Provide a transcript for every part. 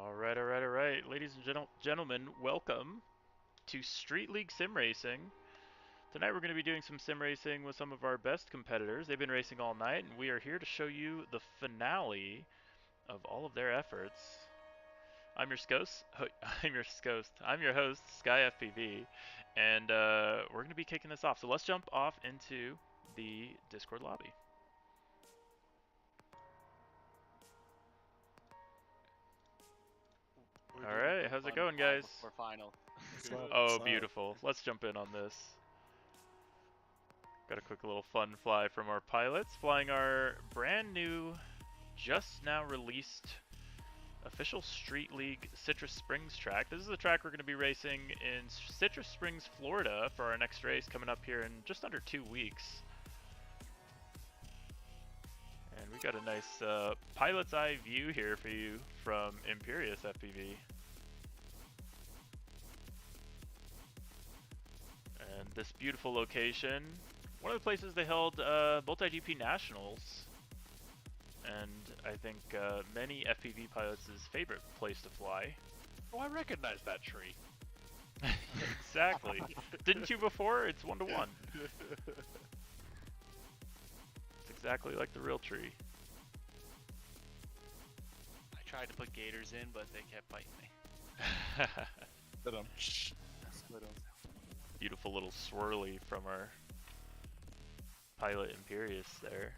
All right. Ladies and gentlemen, welcome to Street League Sim Racing. Tonight we're going to be doing some sim racing with some of our best competitors. They've been racing all night, and we are here to show you the finale of all of their efforts. I'm your host. I'm your host, Sky FPV, and we're going to be kicking this off. So let's jump off into the Discord lobby. All right, how's it going, guys? Before final. Oh, beautiful. Let's jump in on this. Got a quick little fun fly from our pilots, flying our brand new, just now released official Street League Citrus Springs track. This is the track we're going to be racing in Citrus Springs, Florida for our next race coming up here in just under 2 weeks. And we got a nice pilot's eye view here for you from Imperious FPV. And this beautiful location, one of the places they held multi-GP Nationals, and I think many FPV pilots' favorite place to fly. Oh, I recognize that tree. Exactly. Didn't you before? It's 1-to-1. It's exactly like the real tree. I tried to put gators in, but they kept biting me. Beautiful little swirly from our pilot Imperious there.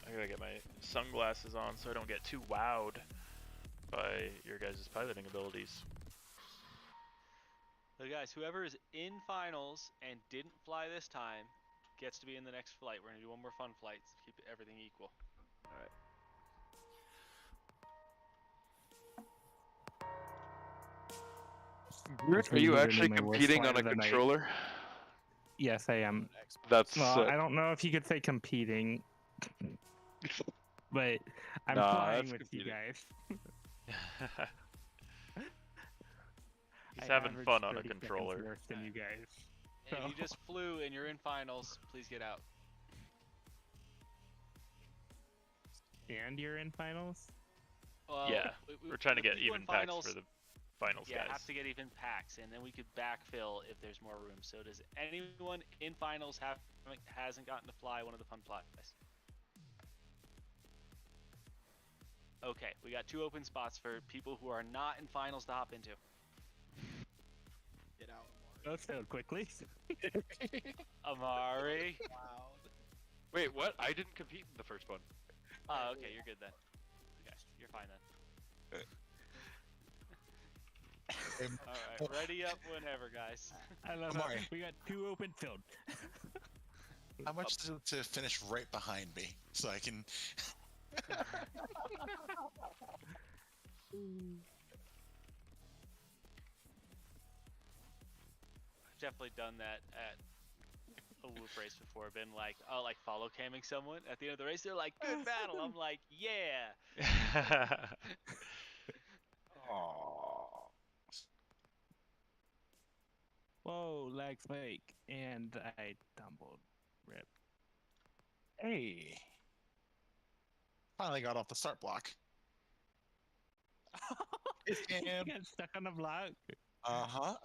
I gotta get my sunglasses on so I don't get too wowed by your guys' piloting abilities. So guys, whoever is in finals and didn't fly this time gets to be in the next flight. We're gonna do one more fun flight to keep everything equal. Alright. Are you actually competing on a controller? Yes, I am. That's Well, I don't know if you could say competing, but I'm flying with competing. you guys. He's I having average fun on a 30 seconds controller. worse than you guys. And if you just flew and you're in finals, please get out. And you're in finals? Well, Yeah, we're trying to the get people even in packs finals, for the finals, yeah, guys. have to get even packs, and then we could backfill if there's more room. So does anyone in finals hasn't gotten to fly one of the fun flies? Okay, we got 2 open spots for people who are not in finals to hop into. Get out. That filled quickly. Amari. Wow. Wait, what? I didn't compete in the first one. Oh, okay, you're good then. Okay, you're fine then. Alright, ready up whenever, guys. I love Amari. it. We got 2 open filled. How much to finish right behind me so I can? I've definitely done that at a Whoop race before. Been like, oh, like follow camming someone at the end of the race. They're like, good battle. I'm like, yeah. Oh. Whoa, lag spike. And I tumbled. Rip. Hey. Finally got off the start block. You got stuck on the block. Uh-huh.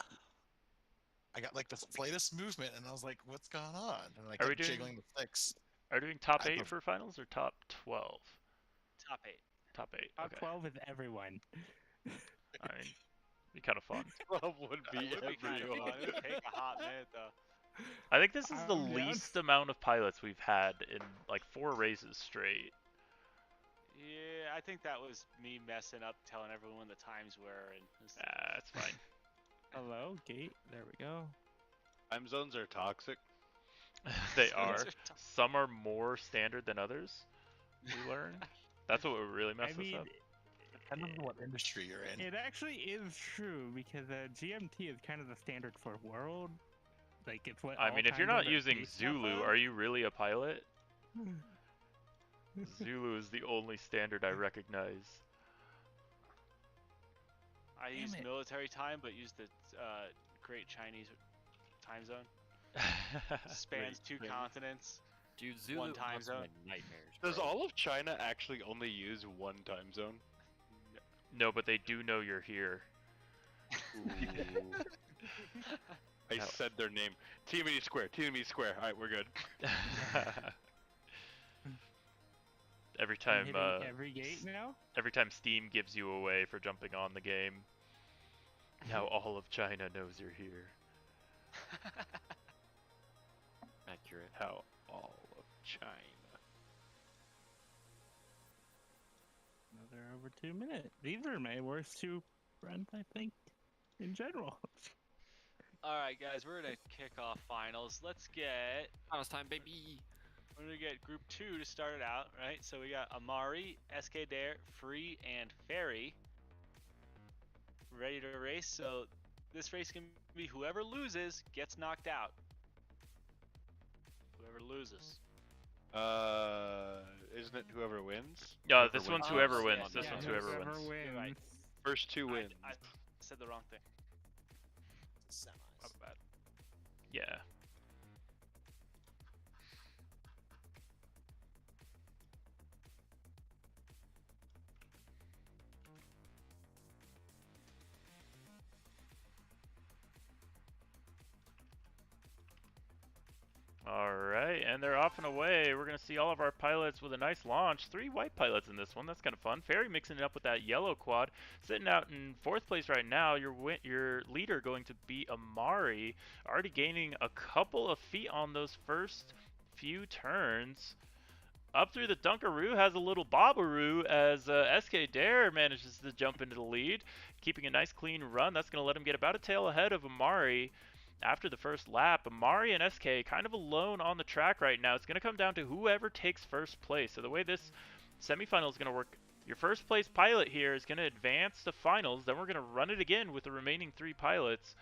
I got like the slightest movement, and I was like, "What's going on?" And I Are we kept doing- jiggling the sticks. Are we doing top I 8 pref- for finals or top 12? Top 8. Top 8. Top Okay. 12 with everyone. I mean, be kind of fun. 12 would be It would be kind of everyone. fun. It would take a hot minute though. I think this is the I'm down. least amount of pilots we've had in like 4 races straight. Yeah, I think that was me messing up, telling everyone the times were, and That's fine. Hello, gate. There we go. Time zones are toxic. They are. Some are more standard than others. We learned. That's what would really mess I mean, us up. Depending on what industry you're in. it actually is true because GMT is kind of the standard for world. Like it's what. I all mean, if you're time not zones are using based off Zulu, of. are you really a pilot? Zulu is the only standard I recognize. I Damn use it. military time, but use the Great Chinese time zone. Spans 2 continents. Dude, Zulu One time must be zone. nightmares. Does bro. all of China actually only use one time zone? No, but they do know you're here. I No. said their name. TME Square. TME Square. All right, we're good. Every I'm time, hitting every gate now. every time Steam gives you away for jumping on the game, now all of China knows you're here. Accurate. How all of China. Another over 2 minutes. These are my worst 2 runs, I think, in general. All right, guys, we're gonna kick off finals. Let's get. Finals time, baby. We're gonna get Group 2 to start it out, right? So we got Amari, SK Dare, Free, and Fairy ready to race. So this race can be whoever loses gets knocked out. Whoever loses. Isn't it whoever wins? Yeah, Whoever this one's wins. whoever Oh, wins. yeah, This yeah, one's whoever whoever Whoever wins. You're right. wins. First 2 wins. I said the wrong thing. Semis. My bad. Yeah. Alright, and they're off and away. We're going to see all of our pilots with a nice launch. 3 white pilots in this one. That's kind of fun. Fairy mixing it up with that yellow quad. Sitting out in 4th place right now. Your leader going to be Amari. Already gaining a couple of feet on those first few turns. Up through the Dunkaroo has a little Bobberoo as SK Dare manages to jump into the lead. Keeping a nice clean run. That's going to let him get about a tail ahead of Amari. After the first lap, Amari and SK kind of alone on the track right now. It's going to come down to whoever takes first place. So the way this semifinal is going to work, your first place pilot here is going to advance to finals. Then we're going to run it again with the remaining 3 pilots.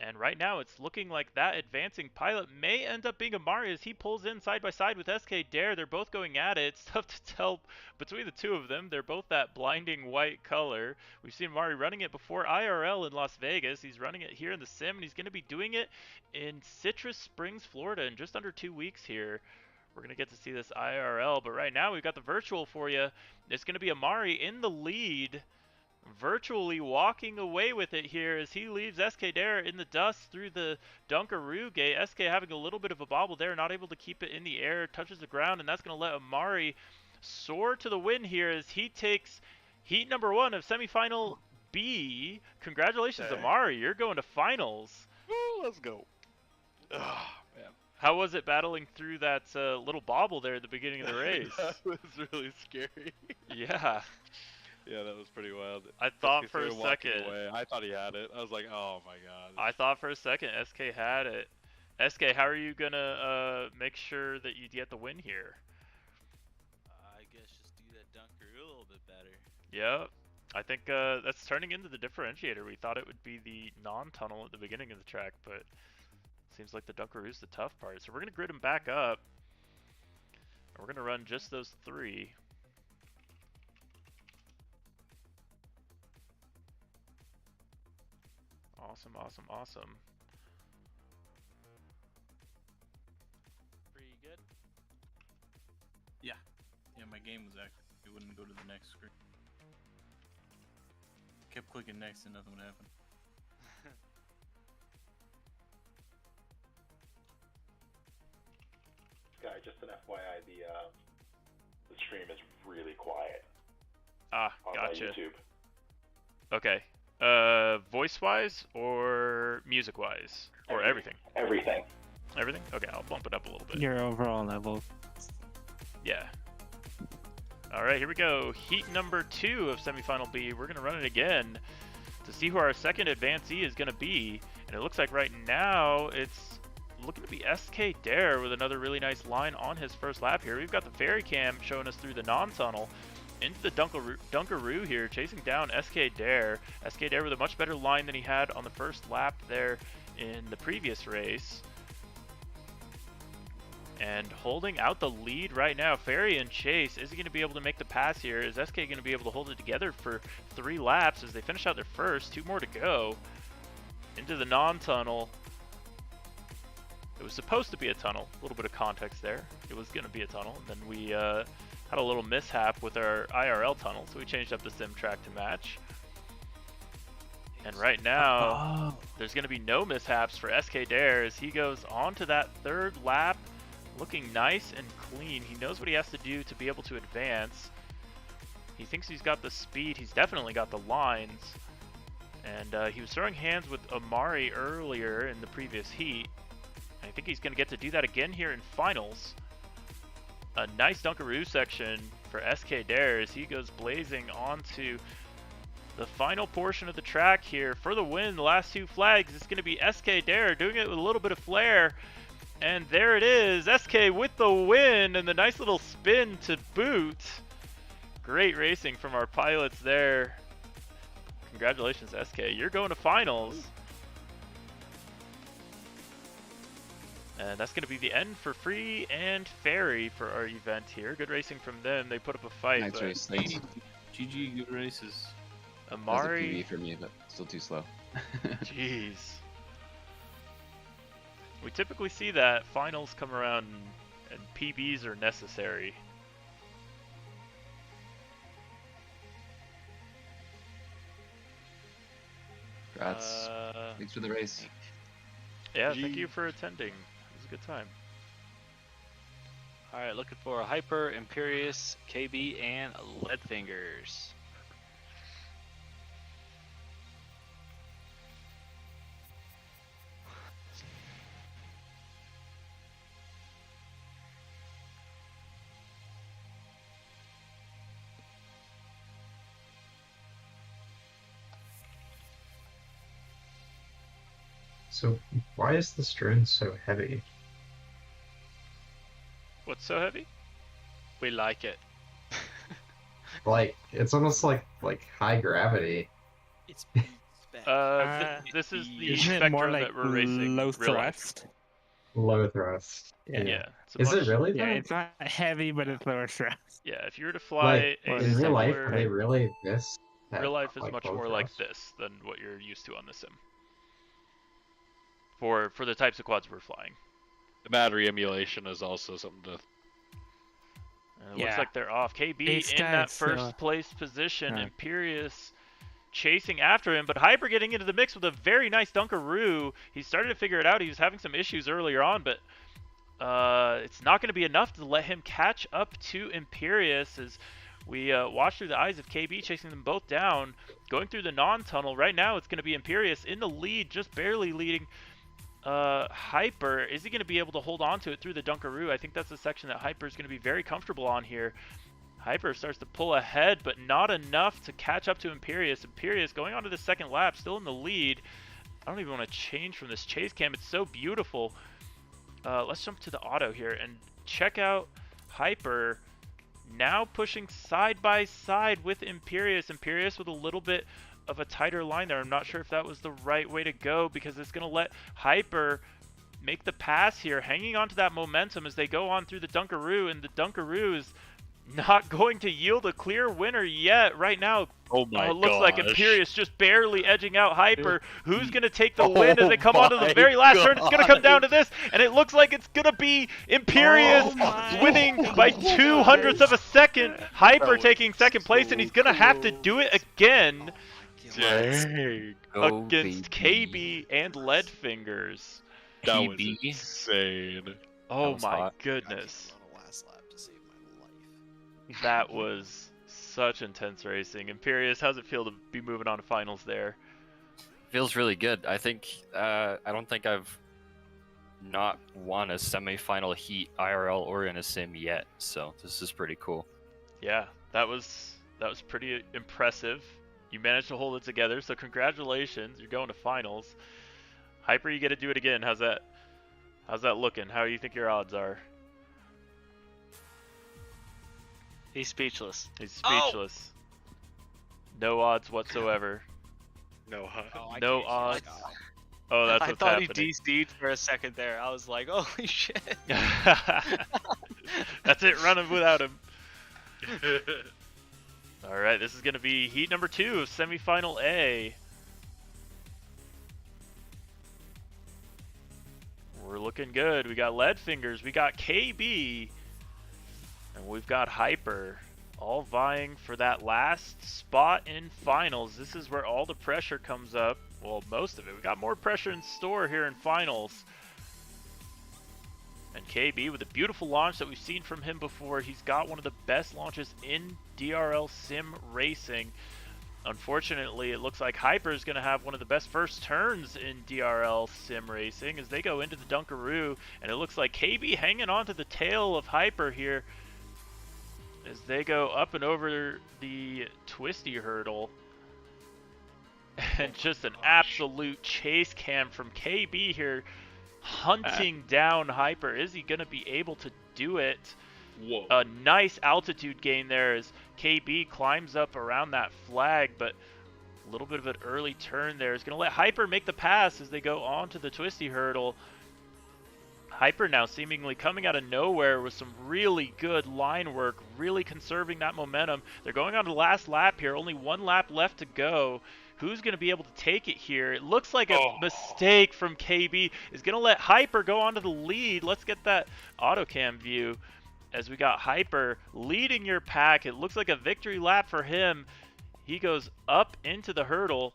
And right now it's looking like that advancing pilot may end up being Amari as he pulls in side by side with SK Dare. They're both going at it. It's tough to tell between the 2 of them. They're both that blinding white color. We've seen Amari running it before IRL in Las Vegas. He's running it here in the sim, and he's going to be doing it in Citrus Springs, Florida in just under 2 weeks here. We're going to get to see this IRL, but right now we've got the virtual for you. It's going to be Amari in the lead, virtually walking away with it here as he leaves SK Dare in the dust through the Dunkaroo gate. SK having a little bit of a bobble there, not able to keep it in the air, touches the ground, and that's going to let Amari soar to the win here as he takes heat number 1 of semifinal B. Congratulations, Okay. Amari. You're going to finals. Woo, let's go. Ah, man. How was it battling through that little bobble there at the beginning of the race? That was really scary. Yeah. Yeah, that was pretty wild. I thought SK for a started walking second. away. I thought he had it. I was like, oh my god. I thought for a second SK had it. SK, how are you gonna make sure that you get the win here? I guess just do that Dunkaroo a little bit better. Yep. I think that's turning into the differentiator. We thought it would be the non-tunnel at the beginning of the track, but seems like the Dunkaroo's the tough part. So we're gonna grid them back up. And we're gonna run just those 3. Awesome, awesome, awesome. Pretty good. Yeah, my game was active. It wouldn't go to the next screen. Kept clicking next and nothing would happen. Guy, just an FYI, the stream is really quiet Ah, on gotcha. my YouTube. Okay. Voice-wise or music-wise? Or everything? Everything. Everything? Okay, I'll bump it up a little bit. Your overall level. Yeah. Alright, here we go. Heat number 2 of semifinal B. We're going to run it again to see who our second advancee is going to be. And it looks like right now it's looking to be SK Dare with another really nice line on his first lap here. We've got the Fairy Cam showing us through the non-tunnel into the Dunkaroo here, chasing down SK Dare. SK Dare with a much better line than he had on the first lap there in the previous race. And holding out the lead right now, Fairy and Chase. Is he going to be able to make the pass here? Is SK going to be able to hold it together for 3 laps as they finish out their first? 2 more to go. Into the non-tunnel. It was supposed to be a tunnel. A little bit of context there. It was going to be a tunnel. And then we had a little mishap with our IRL tunnel, so we changed up the sim track to match. And right now, there's going to be no mishaps for SK Dare as he goes on to that third lap looking nice and clean. He knows what he has to do to be able to advance. He thinks he's got the speed. He's definitely got the lines. And he was throwing hands with Amari earlier in the previous heat. I think he's going to get to do that again here in finals. A nice Dunkaroo section for SK Dare as he goes blazing onto the final portion of the track here for the win. The last two flags, it's going to be SK Dare doing it with a little bit of flair. And there it is, SK with the win and the nice little spin to boot. Great racing from our pilots there. Congratulations, SK. You're going to finals. And that's going to be the end for Free and Fairy for our event here. Good racing from them. They put up a fight. Nice race. Thanks. GG, good races. Amari. PB for me, but still too slow. Jeez. We typically see that finals come around and PBs are necessary. Congrats. Thanks for the race. Yeah, thank you for attending. It was a good time. Alright, looking for a Hyper, Imperious, KB, and Leadfingers. So why is the strewn so heavy? What's so heavy? We like it. Like it's almost like high gravity. It's this is the Isn't it spectrum more like that we're racing. low real life. thrust? Low thrust. Yeah. it's a Is it much- really? Yeah, though? it's not heavy, but it's lower thrust. Yeah, if you were to fly Like a in real life, similar- are they really this? real life is like, much low more like thrust? this than what you're used to on the sim. For the types of quads we're flying. The battery emulation is also something to. And it looks like they're off. KB These in that guys, first place position. yeah. Imperious chasing after him, but Hyper getting into the mix with a very nice Dunkaroo. He started to figure it out. He was having some issues earlier on, but it's not going to be enough to let him catch up to Imperious as we watch through the eyes of KB chasing them both down. Going through the non-tunnel. Right now it's going to be Imperious in the lead, just barely leading Hyper. Is he going to be able to hold on to it through the Dunkaroo? I think that's the section that Hyper is going to be very comfortable on here. Hyper starts to pull ahead, but not enough to catch up to Imperious. Imperious going on to the second lap, still in the lead. I don't even want to change from this chase cam. It's so beautiful. Let's jump to the auto here and check out Hyper now pushing side by side with Imperious. Imperious with a little bit of a tighter line there. I'm not sure if that was the right way to go because it's going to let Hyper make the pass here, hanging on to that momentum as they go on through the Dunkaroo, and the Dunkaroo is not going to yield a clear winner yet. Right now, Oh my it looks like gosh. Imperious just barely edging out Hyper. Who's going to take the win as Oh they come onto the my very last turn? It's going to come down to gosh. this, and it looks like it's going to be Imperious winning by 2/100ths of a second. Hyper was taking second place, and he's going to have to do it again Dang. Go, against baby. KB and Leadfingers. That was PB. insane. Oh was my hot. goodness. on a last lap to save my life. That was such intense racing. Imperious, how's it feel to be moving on to finals there? Feels really good. I think I don't think I've not won a semifinal heat IRL or in a sim yet, so this is pretty cool. Yeah, that was pretty impressive. You managed to hold it together, so congratulations. You're going to finals. Hyper, you get to do it again. How's that looking? How do you think your odds are? He's speechless. He's speechless. No odds whatsoever. No, No odds. Oh, that's I what's thought happening. he DC'd for a second there. I was like, holy shit. That's it, running without him. Alright, this is going to be heat number 2 of semifinal A. We're looking looking good. We got Leadfingers, we got KB, and we've got Hyper, all vying for that last spot in finals. This is where all the pressure comes up. Well, most of it. We got more pressure in store here in finals. And KB with a beautiful launch that we've seen from him before. He's got one of the best launches in DRL Sim Racing. Unfortunately, it looks like Hyper is going to have one of the best first turns in DRL Sim Racing as they go into the Dunkaroo. And it looks like KB hanging on to the tail of Hyper here as they go up and over the twisty hurdle. And just an absolute chase cam from KB here, hunting down Hyper. Is he going to be able to do it? Whoa. A nice altitude gain there as KB climbs up around that flag, but a little bit of an early turn there is going to let Hyper make the pass as they go on to the twisty hurdle. Hyper now seemingly coming out of nowhere with some really good line work, really conserving that momentum. They're going on to the last lap here, only one lap left to go. Who's going to be able to take it here? It looks like a mistake from KB is going to let Hyper go onto the lead. Let's get that autocam view as we got Hyper leading your pack. It looks like a victory lap for him. He goes up into the hurdle.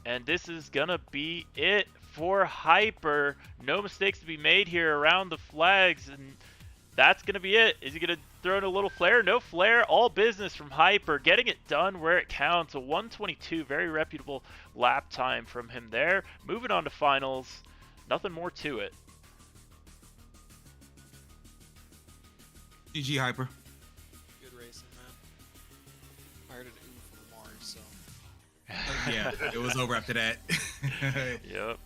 And this is going to be it for Hyper. No mistakes to be made here around the flags. And that's going to be it. Is he going to throw in a little flare? No flare. All business from Hyper. Getting it done where it counts. A 1:22. Very reputable lap time from him there. Moving on to finals. Nothing more to it. GG Hyper. Good racing, man. I heard an ooh from Amari, so. Yeah, it was over after that. Yep.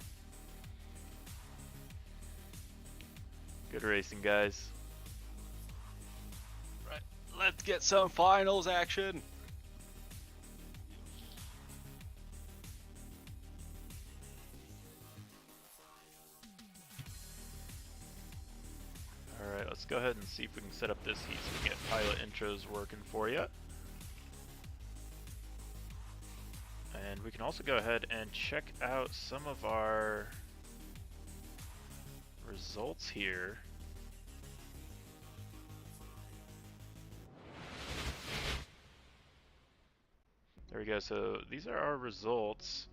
Good racing, guys. Right, let's get some finals action. Alright, let's go ahead and see if we can set up this heat so we can get pilot intros working for you. And we can also go ahead and check out some of our results here. There we go, so these are our results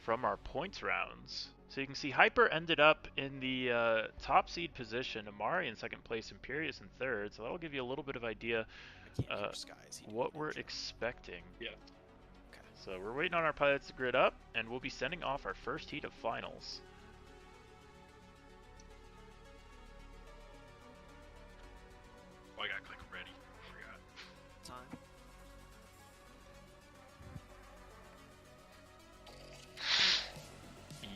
from our points rounds. So you can see Hyper ended up in the top seed position, Amari in second place, Imperius in third, so that'll give you a little bit of idea what we're expecting. Yeah. Okay. So we're waiting on our pilots to grid up, and we'll be sending off our first heat of finals. Oh, I gotta click ready. Forgot. Time.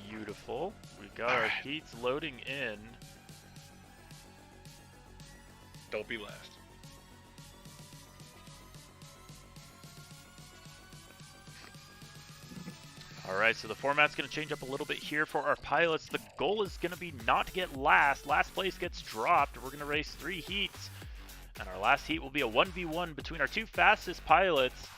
Beautiful. We've got our heats loading in. Don't be last. Alright, so the format's going to change up a little bit here for our pilots. The goal is going to be not to get last. Last place gets dropped. We're going to race 3 heats. And our last heat will be a 1v1 between our 2 fastest pilots.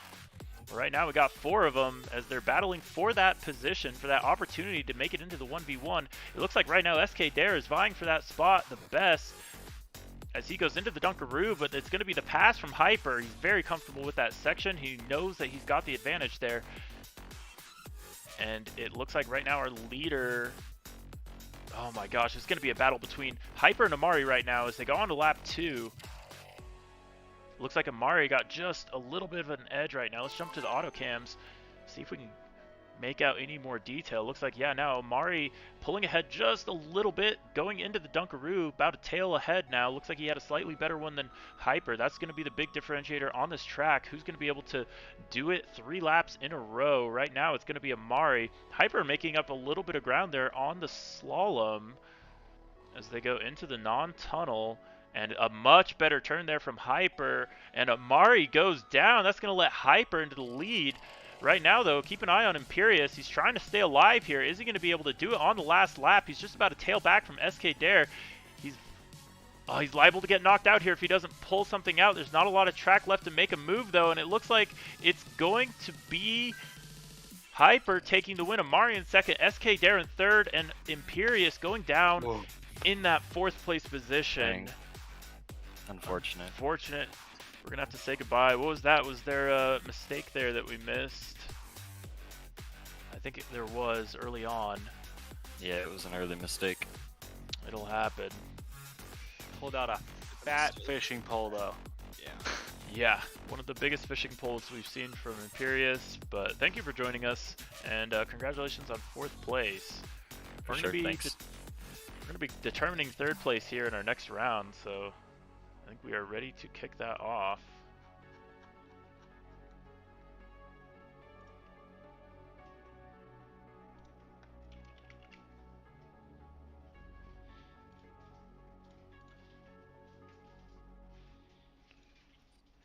Right now we got 4 of them as they're battling for that position, for that opportunity to make it into the 1v1. It looks like right now SK Dare is vying for that spot the best as he goes into the Dunkaroo, but it's going to be the pass from Hyper. He's very comfortable with that section. He knows that he's got the advantage there. And it looks like right now our leader... Oh my gosh, it's going to be a battle between Hyper and Amari right now as they go on to lap 2. Looks like Amari got just a little bit of an edge right now. Let's jump to the auto cams, see if we can make out any more detail. Looks like, yeah, now Amari pulling ahead just a little bit, going into the Dunkaroo, about a tail ahead now. Looks like he had a slightly better one than Hyper. That's going to be the big differentiator on this track. Who's going to be able to do it 3 laps in a row? Right now it's going to be Amari. Hyper making up a little bit of ground there on the slalom as they go into the non-tunnel. And a much better turn there from Hyper. And Amari goes down. That's going to let Hyper into the lead. Right now, though, keep an eye on Imperius. He's trying to stay alive here. Is he going to be able to do it on the last lap? He's just about to tail back from SK Dare. He's liable to get knocked out here if he doesn't pull something out. There's not a lot of track left to make a move, though. And it looks like it's going to be Hyper taking the win. Amari in second. SK Dare in third. And Imperious going down in that 4th place position. Dang. Unfortunate. Unfortunate. We're going to have to say goodbye. What was that? Was there a mistake there that we missed? I think there was early on. Yeah, it was an early mistake. It'll happen. Pulled out a fat fishing pole though. Yeah. Yeah, one of the biggest fishing poles we've seen from Imperious, but thank you for joining us, and congratulations on 4th place. For We're sure, gonna be thanks. we're going to be determining 3rd place here in our next round, so I think we are ready to kick that off.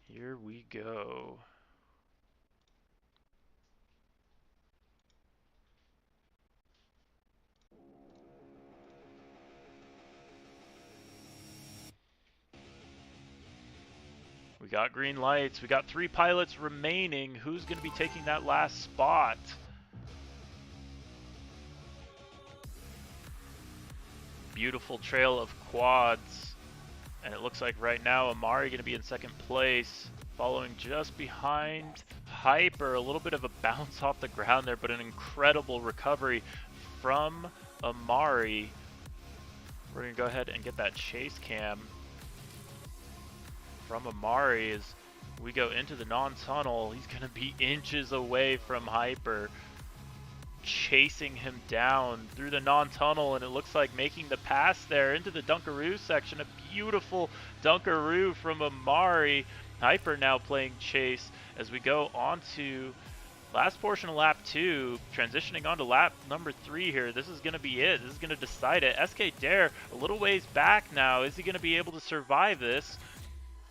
Here we go. We got green lights. We got 3 pilots remaining. Who's going to be taking that last spot? Beautiful trail of quads. And it looks like right now Amari going to be in 2nd place, following just behind Hyper. A little bit of a bounce off the ground there, but an incredible recovery from Amari. We're going to go ahead and get that chase cam from Amari as we go into the non-tunnel. He's going to be inches away from Hyper, chasing him down through the non-tunnel, and it looks like making the pass there into the Dunkaroo section. A beautiful Dunkaroo from Amari. Hyper now playing chase as we go on to last portion of lap 2, transitioning on to lap number 3 here. This is going to be it. This is going to decide it. SK Dare a little ways back now. Is he going to be able to survive this?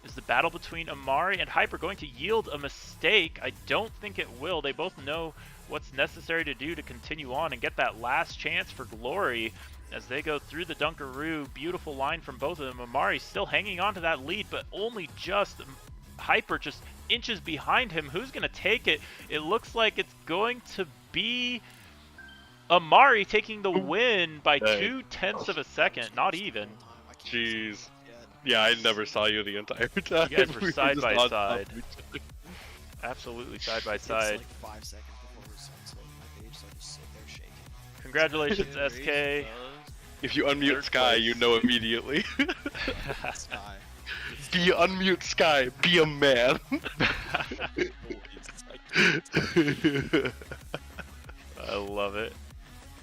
Is the battle between Amari and Hyper going to yield a mistake? I don't think it will. They both know what's necessary to do to continue on and get that last chance for glory as they go through the Dunkaroo. Beautiful line from both of them. Amari still hanging on to that lead, but only just Hyper just inches behind him. Who's going to take it? It looks like it's going to be Amari taking the win by 0.2 of a second. Not even. Jeez. Yeah, I never saw you the entire time. You guys were We side just by on top side. of each other. Absolutely side by It's side. like 5 seconds before we're sunset my page, so I just sit there shaking. Congratulations, SK. If you unmute 3rd Sky, place. you know immediately. Sky. Be unmute Sky. Be a man. I love it.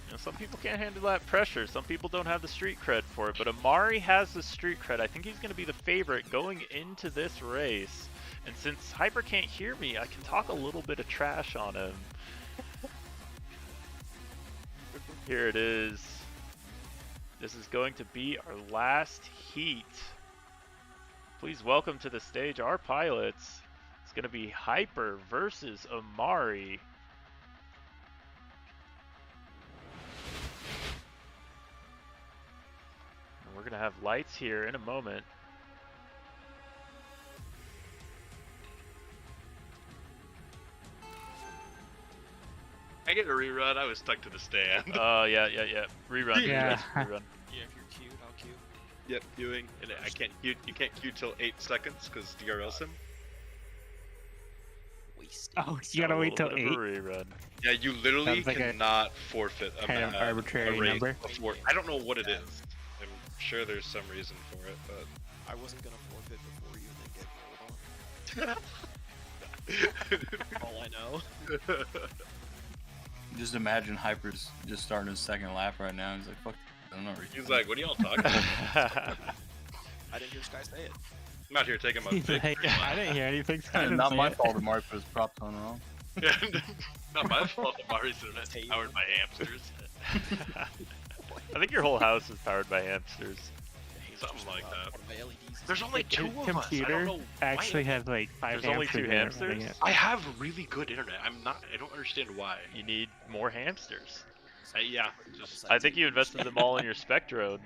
You know, some people can't handle that pressure. Some people don't have the street cred for it, but Amari has the street cred. I think he's going to be the favorite going into this race. And since Hyper can't hear me, I can talk a little bit of trash on him. Here it is. This is going to be our last heat. Please welcome to the stage our pilots. It's going to be Hyper versus Amari. And we're going to have lights here in a moment. I get a rerun. I was stuck to the stand. Yeah. Rerun. Yeah. Rerun. Yeah, if you're queued, I'll queue. Yep, queuing. And I can't queue. You can't queue till 8 seconds because DRL sim. Wasted. Oh, you gotta A wait till little bit 8. of a rerun. Yeah, you literally Sounds like a cannot forfeit a, kind of arbitrary a race number. before. I don't know what it is. I'm sure there's some reason for it, but I wasn't gonna forfeit before you and then get rolled on. All I know. Just imagine Hyper's just starting his 2nd lap right now. He's like, fuck, I'm not he's like, "What are y'all talking about? I didn't hear Sky say it. I'm out here taking my He's big like, green I line." didn't hear anything. So I And didn't not say my it. fault Amari put his props on wrong. Yeah, not my fault. Amari's internet powered by hamsters. I think your whole house is powered by hamsters. Something like that. One of my LEDs is There's only 2 His of us. I computer don't know actually why. has like 5 There's only 2 hamsters in it running hamsters? it. I have really good internet. I don't understand why. You need more hamsters. Yeah, just I think you invested them all in your Spectrode.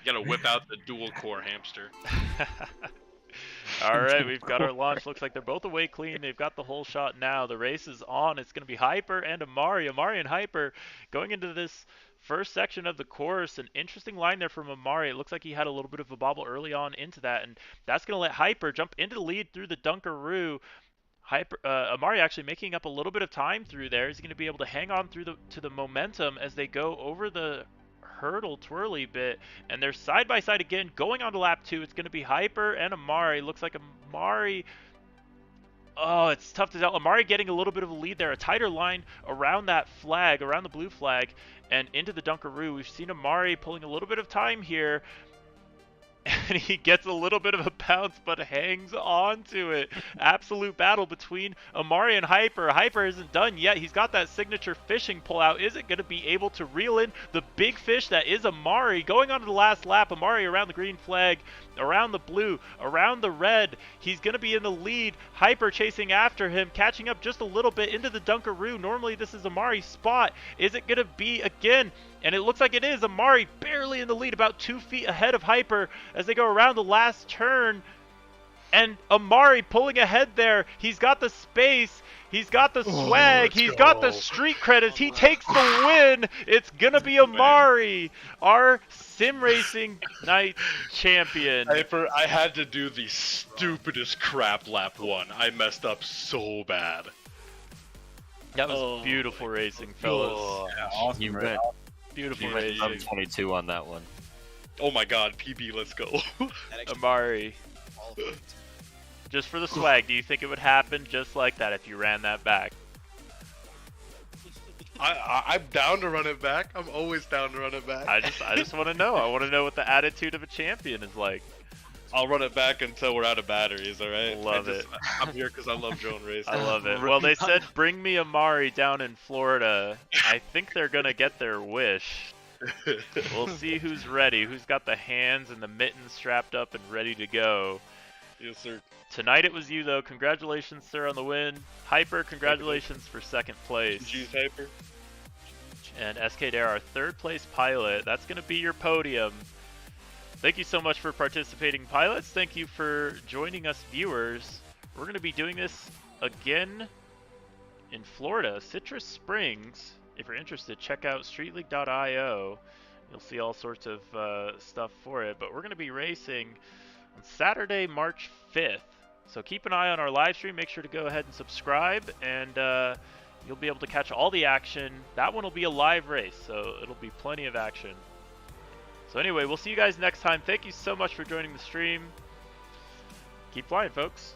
gotta whip out the dual core hamster. All right, we've got our launch. Looks like they're both away clean. They've got the whole shot now. The race is on. It's going to be Hyper and Amari. Amari and Hyper going into this first section of the course. An interesting line there from Amari. It looks like he had a little bit of a bobble early on into that, and that's going to let Hyper jump into the lead through the Dunkaroo. Amari actually making up a little bit of time through there. He's going to be able to hang on through to the momentum as they go over the hurdle twirly bit, and they're side by side again going on to lap 2. It's going to be Hyper and Amari. Looks like Amari, oh, it's tough to tell. Amari getting a little bit of a lead there, a tighter line around that flag, around the blue flag, and into the Dunkaroo. We've seen Amari pulling a little bit of time here, and he gets a little bit of a bounce but hangs on to it. Absolute battle between Amari and Hyper. Hyper isn't done yet. He's got that signature fishing pull out. Is it going to be able to reel in the big fish that is Amari? Going on to the last lap, Amari around the green flag, around the blue, around the red. He's going to be in the lead. Hyper chasing after him, catching up just a little bit into the Dunkaroo. Normally this is Amari's spot. Is it going to be again? And it looks like it is. Amari barely in the lead, about 2 feet ahead of Hyper as they go around the last turn. And Amari pulling ahead there. He's got the space. He's got the swag. He's got the street credits. He takes the win. It's going to be Amari, our sim racing night champion. Hyper, I had to do the stupidest crap lap 1. I messed up so bad. That was beautiful racing, fellas. Yeah, awesome. You Right? went Beautiful up racing. 22 on that one. Oh my god, PB, let's go. Amari, just for the swag, do you think it would happen just like that if you ran that back? I'm down to run it back. I'm always down to run it back. I just want to know. I want to know what the attitude of a champion is like. I'll run it back until we're out of batteries, alright? Love it. I'm here because I love drone racing. I love it. Well, they said bring me Amari down in Florida. I think they're going to get their wish. We'll see who's ready, who's got the hands and the mittens strapped up and ready to go. Yes, sir. Tonight it was you, though. Congratulations, sir, on the win. Hyper, congratulations for second place. GG's, Hyper. And SK Dare, our third place pilot. That's going to be your podium. Thank you so much for participating, pilots. Thank you for joining us, viewers. We're going to be doing this again in Florida, Citrus Springs. If you're interested, check out streetleague.io. You'll see all sorts of stuff for it. But we're going to be racing on Saturday, March 5th. So keep an eye on our live stream. Make sure to go ahead and subscribe, and you'll be able to catch all the action. That one will be a live race, so it'll be plenty of action. So anyway, we'll see you guys next time. Thank you so much for joining the stream. Keep flying, folks.